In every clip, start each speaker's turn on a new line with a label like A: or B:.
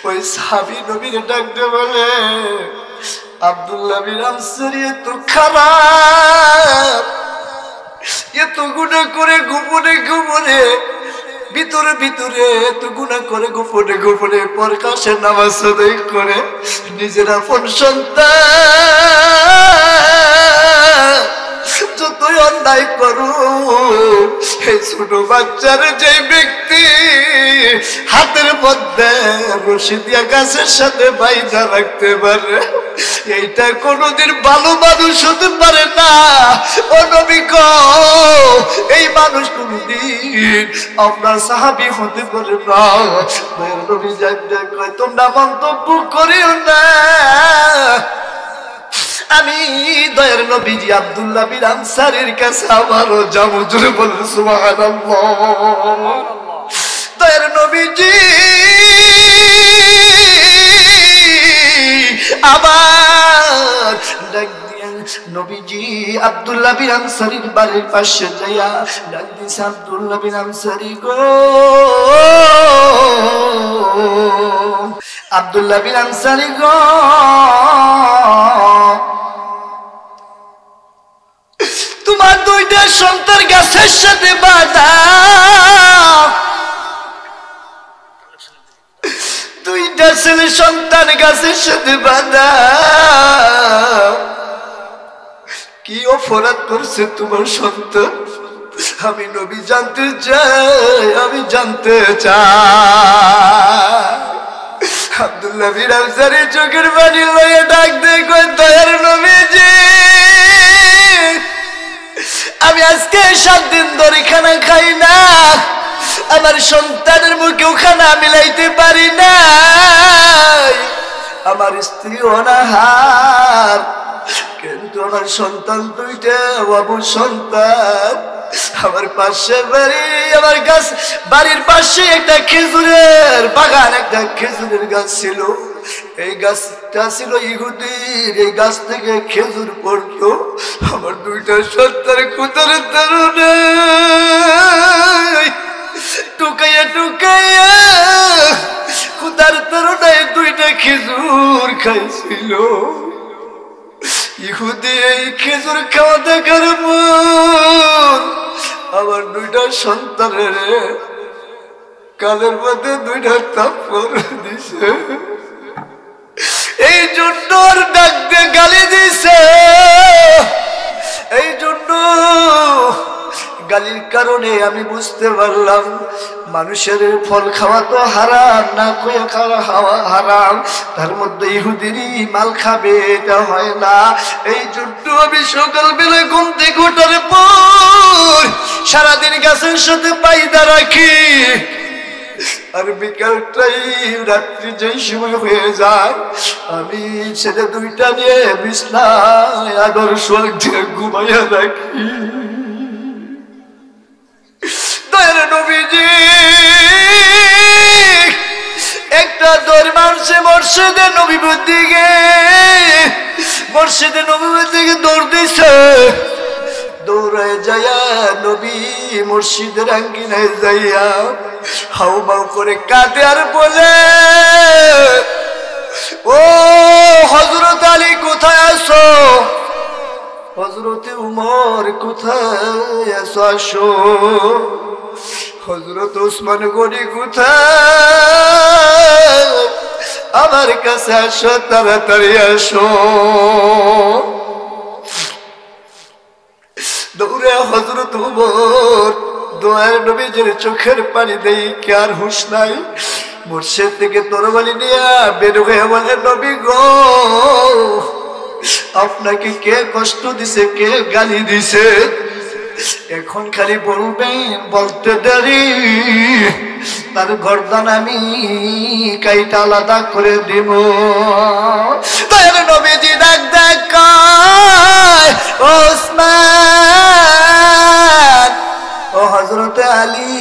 A: ওই সাহাবী নবীরে ডাকতে বলে, আব্দুল্লাহ বিন আনসারী তো খারাপ, এত গুনাহ করে গোপনে গোপনে, ভিতরে ভিতরে এত গুনাহ করে গোপনে গোপনে প্রকাশ্যে নামাজ আদায় করে, নিজের আপন সন্তান যতই অন্যায় করো, এই ছোট বাচ্চার যে ব্যক্তি হাতের মধ্যে রশি দিয়া গাছের সাথে বাইধা রাখতে পারে, এইটা কোনোদিন ভালো মানুষ হতে পারে না। ও নবী গো, এই মানুষ কোনোদিন আপনার সাহাবী হতে পারে না। নবী যাইতে কয়, তোমরা মন্তব্য করিও না। আমি দয়ার নবীজি আব্দুল্লাহ বিন আনসারীর কাছে আমারও যাবো, জোরে বলেন সুবহানাল্লাহ। দয়ার নবীজি আবার ডাক দিয়ে নবীজি আব্দুল্লাহ বিন আনসারীর বাড়ির পাশে যাইয়া ডাক দিয়েছে, আব্দুল্লাহ বিন আনসারী গো, আব্দুল্লাহ বিন আনসারী গো, তোমার দুইটা সন্তান গাছের সাথে বাঁধা, দুইটা ছেলে সন্তান গাছের সাথে বাঁধা, কি অপরাধ করছে তোমার সন্তান? আমি নবী জানতে চাই, আমি জানতে চাই। আব্দুল্লাহ বিন আনসারী চোখের পানি লইয়া ডাক দিয়ে কয়, দয়ার নবীজি, আমি আজকে 7 দিন ধরে খানা খাই না, আমার সন্তানের মুখেও খানা মিলাইতে পারি না, আমার স্ত্রী অনাহার, কিন্তু আমার সন্তান দুইটা বাবুর সন্তান। আমার পাশের বাড়ি, আমার গাছ বাড়ির পাশে একটা খেজুরের বাগান, একটা খেজুরের গাছ ছিল, এই গাছটা ছিল ইহুদির, এই গাছ থেকে খেজুর পড়তো। আমার দুইটা সন্তান কুতার তরুণে টুকাইয়া টুকাইয়া কুতার তরুণায় দুইটা খেজুর খাইছিল। ইহুদি এই খেজুর খাওয়া দেখার পর আমার দুইটা সন্তানের কালের মধ্যে দুইটা থাপ্পড় দিছে, এই জন্য আর ডাক দিয়ে গালি দিছে। এই জন্য গালির কারণে আমি বুঝতে পারলাম মানুষের ফল খাওয়া তো হারাম, না কয়ে খাওয়া হারাম, তার মধ্যে ইহুদিরই মাল খাবে এটা হয় না। এই জন্য আমি সকালবেলা ঘুম থেকে ওঠার পর সারাদিন গাছের সাথে পায়দা রাখি, আর বিকালটাই রাত্রি যেই সময় হয়ে যায় আমি ছেলে দুইটা নিয়ে বিছনায় আদর সোয়াগ দিয়ে ঘুমাইয়া রাখি। দয়ার নবীজি একটা দৌড় মারছে মসজিদে নবীর দিকে, মসজিদে নবীর দিকে দৌড় দিছে, দৌড়ায় যাইয়া নবী মসজিদের আঙ্গিনায় যাইয়া হাউ মাউ করে কাঁদে আর বলে, ও হযরত আলী কোথায় আছো, হযরত উমর কোথায় আছো, আসো, হযরত ওসমান গনি কোথায়, আমার কাছে আসো, তাড়াতাড়ি আসো। দৌড়ে হযরত উমর দোয়ার নবীজির চোখের পানি দেই কি আর হুঁশ নাই, মুর্শিদ থেকে তরবারি নিয়ে বের হয়ে বলে, নবী গো, আপনাকে কে কষ্ট দিছে, কে গালি দিছে, এখন খালি বলবেন, বলতে দেরি তার গর্দান আমি কাইটা আলাদা করে দিব। তার নবীজি ডাক দেখ, ওসমান, ও হযরত আলী,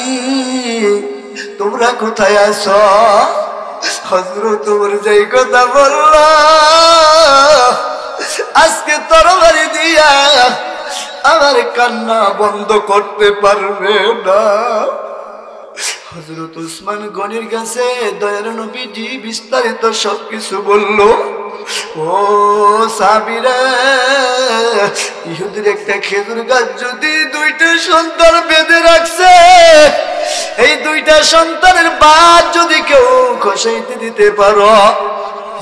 A: তোমরা কোথায় আছো? হযরত ওমর যেই কথা বলল, আজকে তরবারি দিয়া আমার কান্না বন্ধ করতে পারবে না। হযরত উসমান গনির কাছে দয়ার নবীজি বিস্তারিত সবকিছু বলল। ও সাহাবীরা, ইহুদির একটা খেজুর গাছ যদি দুইটা সন্তান বেঁধে রাখছে, এই দুইটা সন্তানের বাদ যদি কেউ খসাইতে দিতে পারো,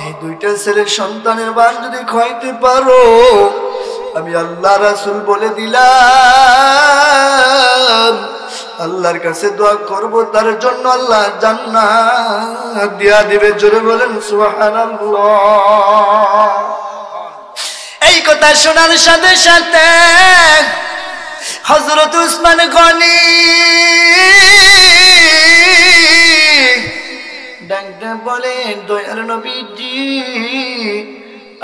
A: এই দুইটা ছেলের সন্তানের বাদ যদি খাইতে পারো, আমি আল্লাহ রাসূল বলে দিলাম আল্লাহর কাছে দোয়া করব, তার জন্য আল্লাহ জান্নাত দিয়া দিবে। জোরে বলেন সুবহানাল্লাহ। এই কথা শোনার সাথে সাথে হযরত উসমান গনি ডাকতে বলেন, দয়ার নবীজি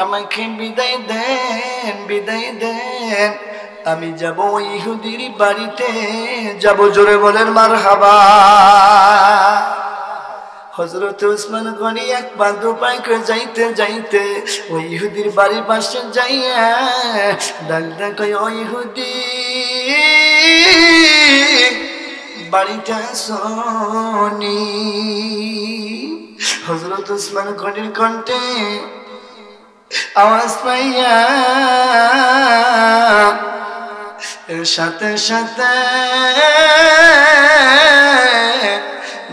A: আমাকে বিদায় দেন, বিদায় দেন, আমি যাব ইহুদির বাড়িতে যাব। জোরে বলেন মারহাবা। হযরত উসমান গনি এক পা দু পায়ে করে যাইতে যাইতে ওই ইহুদির বাড়ির পাশে যাইয়া ডাকতে কয়, ও ইহুদি বাড়িটা শুনি। হযরত উসমান গনির কণ্ঠে আওয়াজ পাইয়া এর সাথে সাথে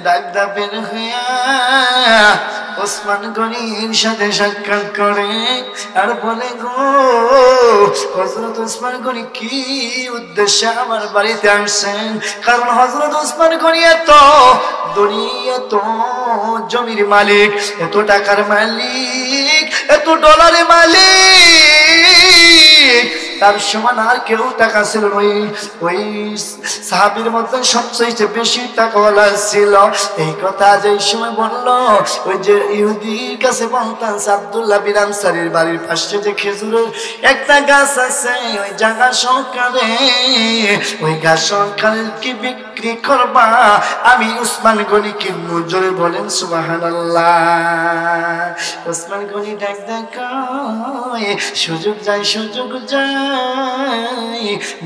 A: ডাকদা বের হইয়া ওসমান গনির সাথে সাক্ষাৎ করে আর বলে, গো হযরত ওসমান গনি কি উদ্দেশ্যে আমার বাড়িতে আসছেন? কারণ হযরত ওসমান গনি এত ধনী, এত জমির মালিক, এত টাকার মালিক, এত ডলারের মালিক, তার সমান আর কেউ টাকা ছিল না। ওই সাহাবীর মধ্যে সবচেয়ে বেশি টাকাওয়ালা ছিল। এই কথা যেই সময় বললো, ওই যে ইহুদির কাছে বলতাম আব্দুল্লাহ বিন আনসারীর বাড়ির পাশে যে খেজুরের একটা গাছ আছে, ওই জায়গা সরকারে, ওই গাছ সরকারের কি বিক্রি করবা? আমি উসমান গনি কিনবো। জোরে বলেন সুবহানাল্লাহ। উসমান গনি ডাক দেখায়, সুযোগ যায়, সুযোগ যায়,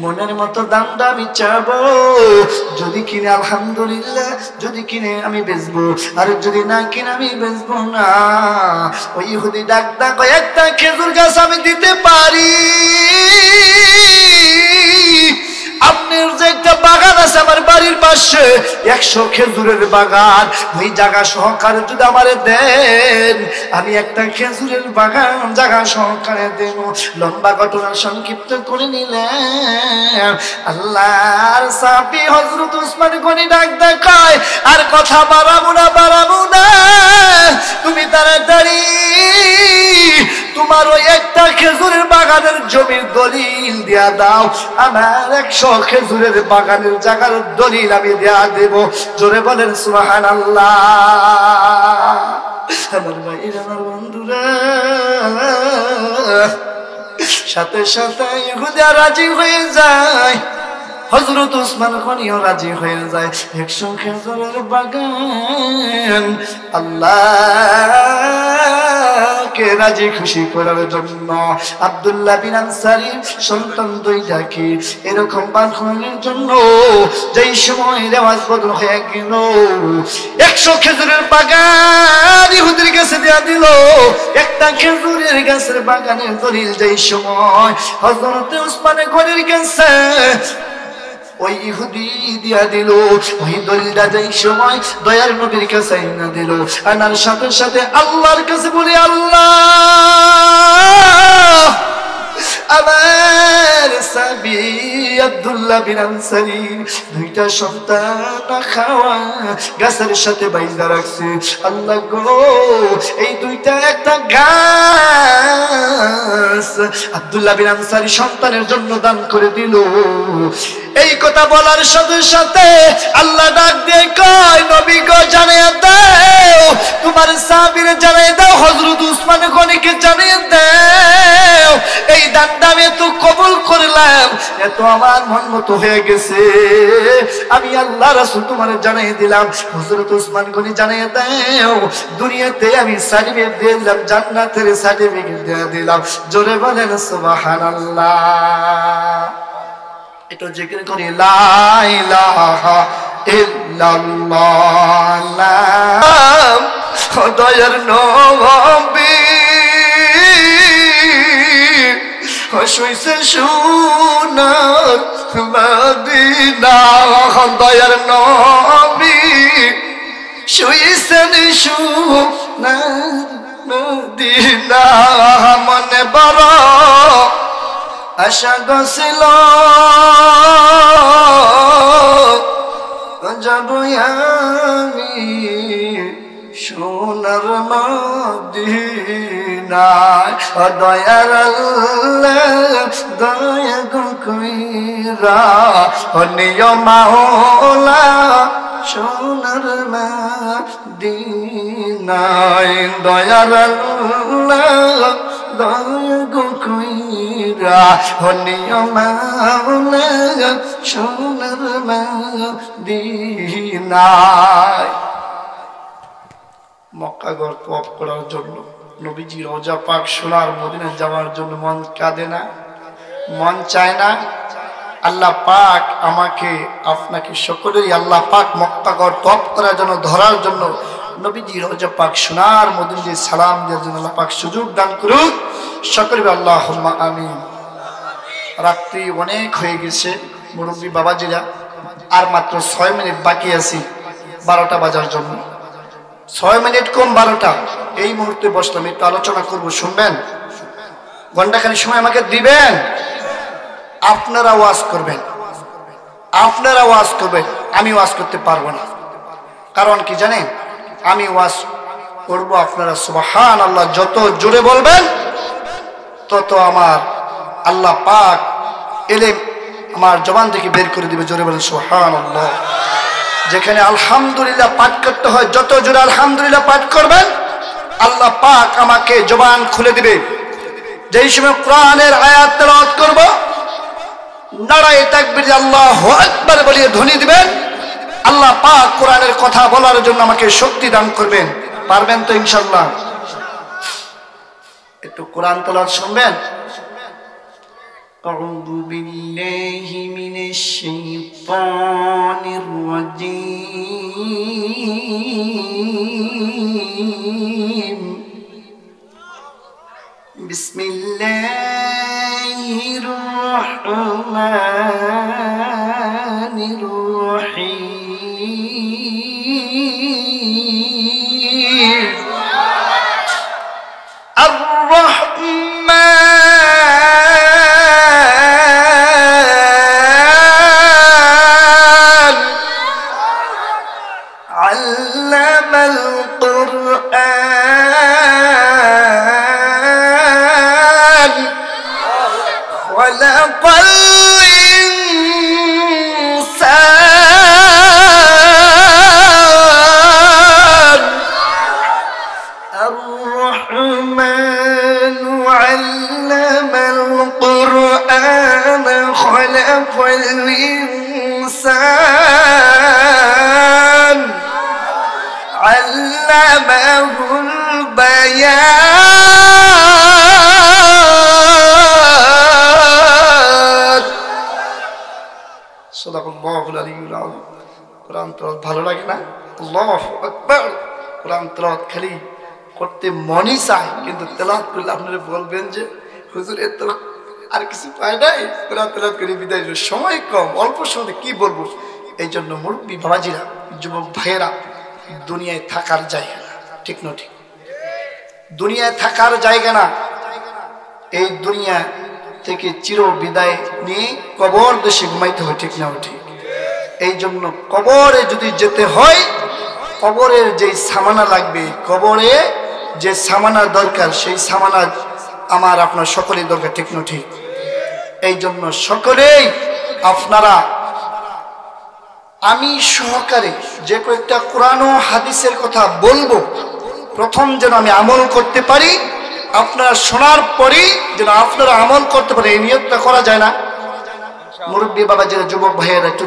A: মনের মতো দামটা আমি চাবো, যদি কিনে আলহামদুলিল্লাহ, যদি কিনে আমি বেচবো, আর যদি না কিনে আমি বেচবো না। ওই ইহুদি ডাক ডাক একটা খেজুর গাছ আমি দিতে পারি, আপনার যে একটা বাগান আছে আমার বাড়ির পাশে, 100 খেজুরের বাগান, ওই জায়গা সহকারে যদি আমারে দেন, আমি একটা খেজুরের বাগান জায়গা সহকারে দেব। লম্বা ঘটনা সংক্ষিপ্ত করে নিলেন আল্লাহর সাহাবী হযরত উসমান গনি ডাক দেখায়, আর কথা বাড়াবো না, বাড়াবো না, তুমি তাড়াতাড়ি তোমার ওই একটা খেজুরের বাগানের জমির দলিল দিয়া দাও, আমার 100 খেজুরের বাগানের জায়গার দলিল আমি দেয়া দেব। জোরে বলেন সুবহানাল্লাহ। আমার ভাইরা, আমার বন্ধুরা, সাথে সাথে ইহুদা রাজি হয়ে যায়, হযরত উসমান গনিও রাজি হয়ে যায়। 100 খেজুরের বাগান আল্লাহকে রাজি খুশি করার জন্য আব্দুল্লাহ বিন আনসারীর সন্তান দুইটাকে এরকম বাগানের জন্য যেই সময় রেওয়াজ বদল হয়ে গেল, 100 খেজুরের বাগান ইহুদির কাছে দেয়া দিল। একটা খেজুরের গাছের বাগানের দলিল যেই সময় হযরত উসমান গনির কাছে ওই ইহুদি দিয়া দিল, ওই দলিলটা যেই সময় দয়ার নবীর কাছে না দিল, আনার সাথে সাথে আল্লাহর কাছে বলি, আল্লাহ আমার সাহাবী আব্দুল্লাহ বিন আনসারী দুইটা সন্তান খাওয়া গাছের সাথে বাইন্ধা রাখছে, আল্লাহ গো এই দুইটা একটা গাছ আব্দুল্লাহ বিন আনসারী সন্তানের জন্য দান করে দিল। এই কথা বলার সাথে সাথে আল্লাহ ডাক দিয়ে কয়, নবী গো জানিয়ে দাও, তোমার সাহাবীরে জানিয়ে দাও, হযরত উসমান গনিকে জানিয়ে দাও, এই দানটা আমি তো কবুল করলাম, এত আমার মন মতো হয়ে গেছে, আমি আল্লাহ রাসূল তোমারে জানিয়ে দিলাম, হযরত উসমান গনি জানিয়ে দাও, দুনিয়াতে আমি সার্টিফিকেট দিয়ে দিলাম, জান্নাতের সার্টিফিকেট দিয়ে দিলাম। জোরে বলেন সুবহানাল্লাহ। এটা জিকির করি লা ইলাহা ইল্লাল্লাহ দয়ার নবী শুইছে সোনার মদিনা দয়ার নবী শুইছেন সোনার মদিনা মনে বড় আশা গছিল যাব আমি সোনার মদিনায় দয়ার আল্লাহ দয়া কইরা নিয় মাওলা সোনার মদিনায় দয়ার আল্লাহ দয়া কইরা নিয় মাওলা সোনার মদিনায় মক্কা ঘর তওয়াফ করার জন্য নবীজি রওজা পাক সোনার মদিনা যাওয়ার জন্য মন কাঁদে না, মন চায় না? আল্লাহ পাক আমাকে আপনাকে সকলেই আল্লাহ পাক মক্কা ঘর তওয়াফ করার জন্য ধরার জন্য নবীজি রওজা পাক সোনার মদিনায় সালাম দেওয়ার জন্য আল্লাহ পাক সুযোগ দান করুন। সকলে আল্লাহুম্মা আমিন। রাত্রি অনেক হয়ে গেছে মুরব্বী বাবাজিরা, আর মাত্র 6 মিনিট বাকি আছে 12টা বাজার জন্য। 6 মিনিট কম 12টা। এই মুহূর্তে বসলাম, একটু আলোচনা করব, শুনবেন? ঘন্টাখানি সময় আমাকে দিবেন, আপনারা ওয়াজ করবেন, আপনারা ওয়াজ করবেন, আমি ওয়াজ করতে পারবো না। কারণ কি জানেন? আমি ওয়াজ করব, আপনারা সুবহানাল্লাহ যত জোরে বলবেন তত আমার আল্লাহ পাক ইলম আমার জবান থেকে বের করে দিবে। জোরে বলেন সুবহানাল্লাহ। যেখানে আলহামদুলিল্লাহ পাঠ করতে হয়, যত জোরে আলহামদুলিল্লাহ পাঠ করবেন আল্লাহ পাক আমাকে জবান খুলে দিবে। যেই সময় কোরআনের আয়াত তেলাওয়াত করব, নারায়ে তাকবীর আল্লাহু আকবার বলিয়ে ধ্বনি দিবেন, আল্লাহ পাক কোরআনের কথা বলার জন্য আমাকে শক্তি দান করবেন। পারবেন তো ইনশাআল্লাহ? একটু কোরআন তেলাওয়াত শুনবেন। আউযু বিল্লাহি মিনাশ শাইতানির রাজীম। বিসমিল্লাহির রাহমানির রাহিম। আর-রাহমান আল্লামাল কুরআন খালাকাল ইনসান। الرحمن علم القرآن خلق الإنسان علمه البيان। সাদাকাল্লাহুল আলিয়্যুল আযীম। কোরআন তেলাওয়াত ভালো লাগে না? আল্লাহু আকবার। কোরআন তেলাওয়াত খালি করতে মনই চায়, কিন্তু তেলাওয়াত করলে আপনারা বলবেন যে হুজুর এত আর কিছু পায় নাই, কোরআন তেলাওয়াত করে বিদায়। সময় কম, অল্প সময় কি বলবো। এই জন্য মুরব্বী বাবাজিরা, যুবক ভাইয়েরা, দুনিয়ায় থাকার জায়গা না, ঠিক না? ঠিক, দুনিয়ায় থাকার জায়গা না। এই দুনিয়া থেকে চির বিদায় নিয়ে কবর দেশে ঘুমাইতে হয়, ঠিক না? ঠিক। এই জন্য কবরে যদি যেতে হয়, কবরের যে সামানা লাগবে, কবরে যে সামানা দরকার, সেই সামানা আমার আপনার সকলেই দরকার, ঠিক না? ঠিক। এই জন্য সকলেই আপনারা আমি সহকারে যে কয়েকটা কোরআন ও হাদিসের কথা বলবো, প্রথম যেন আমি আমল করতে পারি, আপনারা শোনার পরেই যেন আপনারা আমল করতে পারেন, এই নিয়তটা করা যায় না? মুরব্বী বাবা যারা যুবক ভাইয়েরা একটু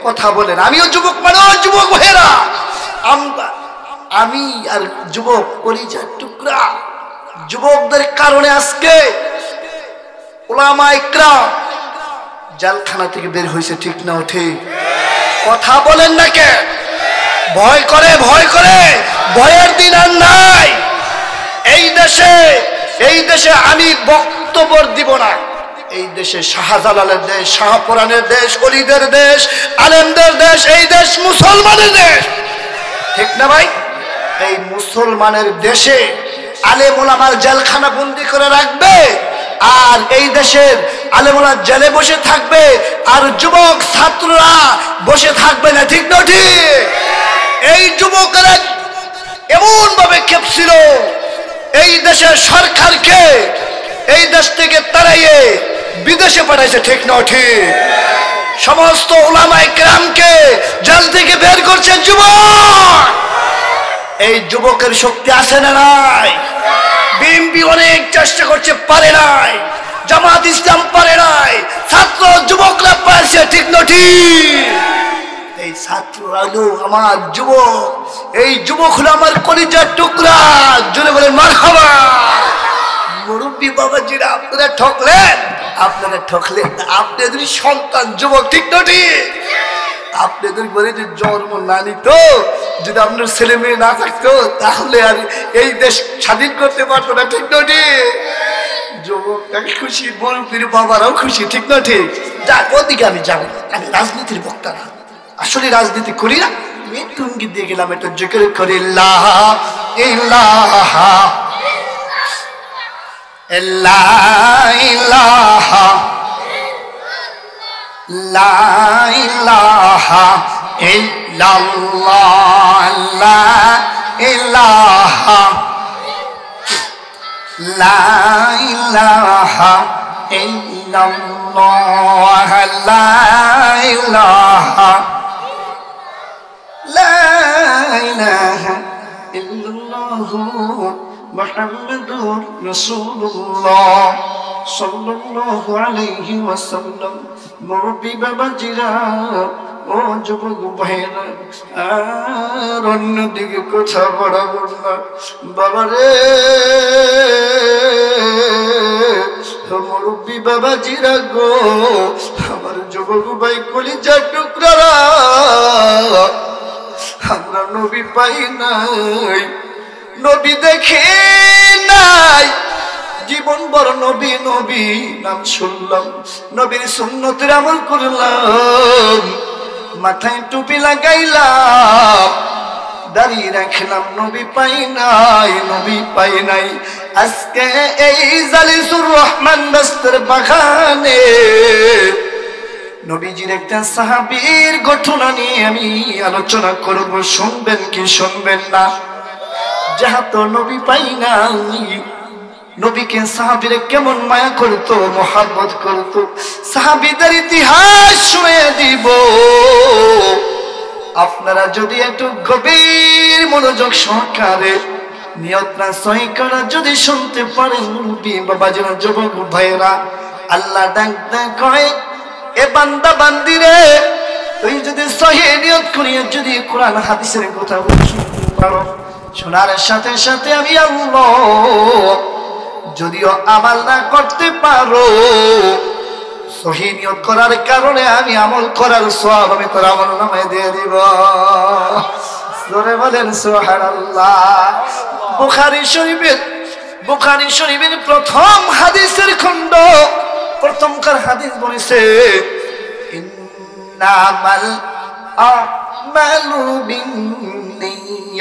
A: কথা বলেন। আমিও যুবক মানুষ, যুবক ভাইয়েরা, আমি আর যুবক কলিজার টুকরা। যুবকদের কারণে আজকে উলামা ইকরাম জেলখানা থেকে বের হয়েছে, ঠিক না? ঠিক। কথা বলেন না কে? ভয় করে, ভয় করে। ভয়ের দিন আর নাই। এই দেশে আমি বক্তব্য দিব না। এই দেশে শাহজালালের দেশ, শাহপুরানের দেশ, ওলিদের দেশ, আলেমদের দেশ, এই দেশ মুসলমানের দেশ, ঠিক না ভাই? এই মুসলমানের দেশে আলেম ওলামার জেলখানা বন্দি করে রাখবে, আর এই দেশের আলেম ওলামা জেলে বসে থাকবে, আর যুবক ছাত্ররা বসে থাকবে না, ঠিক না ঠিক? এই যুবকেরা এমন ভাবে খেপছিল এই দেশের সরকারকে, এই দেশ থেকে তাড়াইয়ে বিদেশে পাঠাইছে, ঠিক না ঠিক? সমস্ত উলামায়ে কেরামকে জেল থেকে বের করছে যুবক। এই যুবকের শক্তি আছে না নাই? বিএনপি অনেক চেষ্টা করছে, পারে নাই। জামাত ইসলাম পারে নাই। ছাত্র যুবকরা পারছে, ঠিক না ঠিক? এই ছাত্ররা হলো আমার যুবক, এই যুবক হলো আমার কলিজার টুকরা। জোরে বলেন মারহাবা। মুরব্বী বাবাজিরা আপনারা ঠকলেন, আপনারা ঠকলেন। আপনাদের সন্তান যুবক, ঠিক না ঠিক? আপনাদের ঘরে যে জন্ম না নিত, যদি আপনার ছেলে মেয়ে না থাকতো, তাহলে আর এই দেশ স্বাধীন করতে পারতো না, ঠিক না ঠিক? যুবকরা খুশি, মুরব্বীর বাবারাও খুশি, ঠিক না ঠিক? যাক, ওদিকে আমি যাবো। আমি রাজনীতির বক্তা না, আসলে রাজনীতি করি না। একটু ইঙ্গিত দিয়ে গেলাম, একটু জিকির করি লা ইলাহা ইল্লাল্লাহ, লা ইলাহা ইল্লাল্লাহ, লা ইলাহা, লা ইলাহা ইল্লাল্লাহ, লা ইলাহা, লা ইলাহা ইল্লাল্লাহ, মুহাম্মাদুর রাসূলুল্লাহ সাল্লাল্লাহু আলাইহি ওয়াসাল্লাম। মুরব্বী বাবাজিরা, ও যুবক ভাইরা, আর অন্যদিকে কথা বাড়াবো না। বাবারে, মুরব্বী বাবাজিরা গো, আমার যুবক ভাই কলিজার টুকরারা, আমরা নবী পাই নাই, নবী দেখে নাই, জীবন বড় নবী নবী নাম শুনলাম, নবীর সুন্নতের আমল করলাম, মাথায় টুপি লাগাইলাম, দাঁড়িয়ে রাখলাম, নবী পাই নাই, নবী পাই নাই। আজকে এই জালিসুর রহমান বস্তের বাগানে নবীজির একটা সাহাবীর ঘটনা নিয়ে আমি আলোচনা করব, শুনবেন কি শুনবেন না? যাহাতো নবী পাই নাই, নবীকে সাহাবীরা কেমন মায়া করতো, মোহাব্বত করতো, সাহাবীদের ইতিহাস শুনে দিব। আপনারা যদি একটু গভীর মনোযোগ সহকারে নিয়তটা সহি করা যদি শুনতে পারেন, মুরব্বী বাবাজিরা, যুবক ভাইয়েরা, আল্লাহ ডাক কয়, এ বান্দা বান্দিরে, তুই যদি সহি নিয়ত করিয়ে যদি কোরআন হাদিসের কথা শুনতে পারো, শোনার সাথে সাথে আমি আল্লাহ যদিও আমল না করতে পারো, সহি নিয়ত করার কারণে আমি আমল করার সওয়াব আমি তোর আমলনামায় দিয়ে দিব। জোরে বলেন সুবহানাল্লাহ। বুখারী শরীফের প্রথম হাদিসের খণ্ড, প্রথমকার হাদিস বলেছে, ইন্নামাল আমালু বিন্নিয়াত।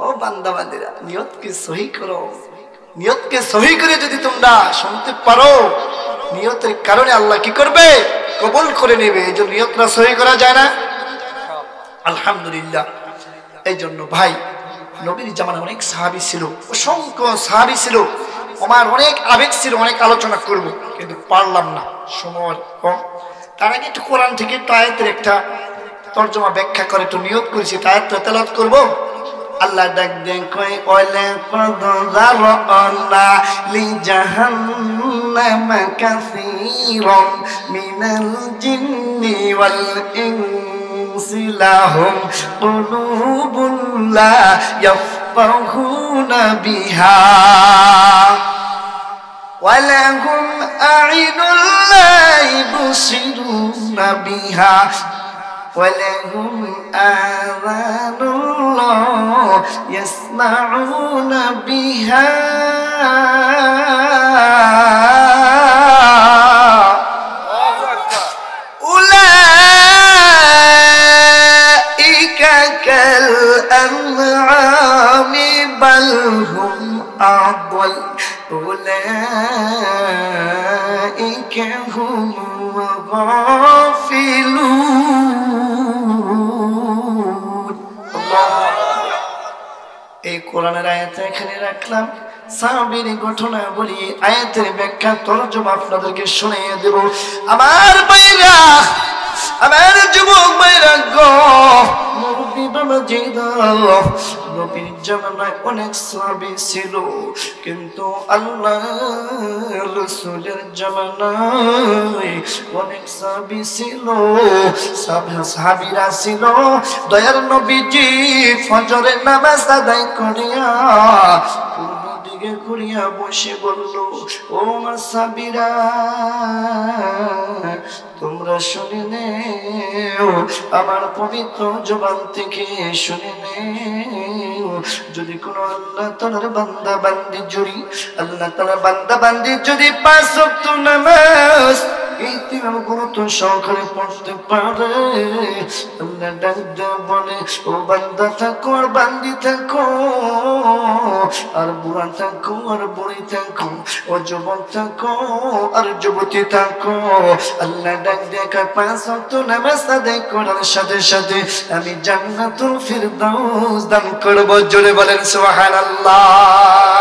A: ও বান্দা বান্দিরা, নিয়তকে সহি করো। নিয়তকে সহি করে যদি তোমরা শুনতে পারো, নিয়তের কারণে আল্লাহ কি করবে? কবুল করে নেবে। এই জন্য নিয়তটা সহি করা যায় না? আলহামদুলিল্লাহ। এই জন্য ভাই, নবীর জামানায় অনেক সাহাবী ছিল, অসংখ্য সাহাবী ছিল, আমার অনেক আবেগ ছিল, অনেক আলোচনা করব, কিন্তু পারলাম না, সময় কম। তার আগে একটু কোরআন থেকে একটু আয়াতের একটা তরজমা ব্যাখ্যা করে একটু নিয়ত করেছি, আয়াতটা তেলাওয়াত করব। আল্লাহ ডাক দেন কই, ওয়ালা কাদ যারানা লি জাহান্নাম কাসীরান মিনাল জিন্নি ওয়াল ইনসি লাহুম কুলুবুন লা ইয়াফকাহুনা বিহা। ওয়ালাহুম আ'ইনুন লা ইবসিরুনা বিহা ওয়ালাহুম আযানুন লা ইয়াসমাউনা বিহা উলাইকা কাল আনআমি বাল হুম আদল উলাইকা হুমুল গাফিলুন। এই কোরআনের আয়াত এখানে রাখলাম। সাহাবীর ঘটনা বলি, আয়াতের ব্যাখ্যা তরজমা আপনাদেরকে শুনিয়ে দেব। আমার ভাইরা, আমার যুবক ভাইরা গো, নবী বাবাজি দাও, নবীর জামানায় অনেক সাহাবী ছিল, কিন্তু আল্লাহ রাসূলের জামানায় অনেক সাহাবী ছিল। সাহাবীরা ছিল দয়ার নবীজি ফজরের নামাজ আদায় করিয়া পূর্ব দিকে ঘুরিয়া বসে বলল, ও আমার সাহাবীরা, তোমরা শুনে নেও, আমার পবিত্র জবান থেকে শুনে নেও, যদি কোনো আল্লাহ তাআলার বান্দা বান্দি যদি আল্লাহ তাআলার বান্দা বান্দি যদি 5 ওয়াক্ত নামাজ এই তিন গুরুত্ব সহকারে পড়তে পারে, আল্লাহ ডাক দিয়ে বলে, ও বান্দা থাকো আর বান্দি থাকো, আর বুড়া থাকো আর বুড়ি থাকো, ও যুবক থাকো আর যুবতী থাকো, আল্লাহ ডাক দিয়ে 5 ওয়াক্ত নামাজ আদায় করার সাথে সাথে আমি জান্নাতুল ফিরদাউস দান করব। জোরে বলেন সুবহানাল্লাহ।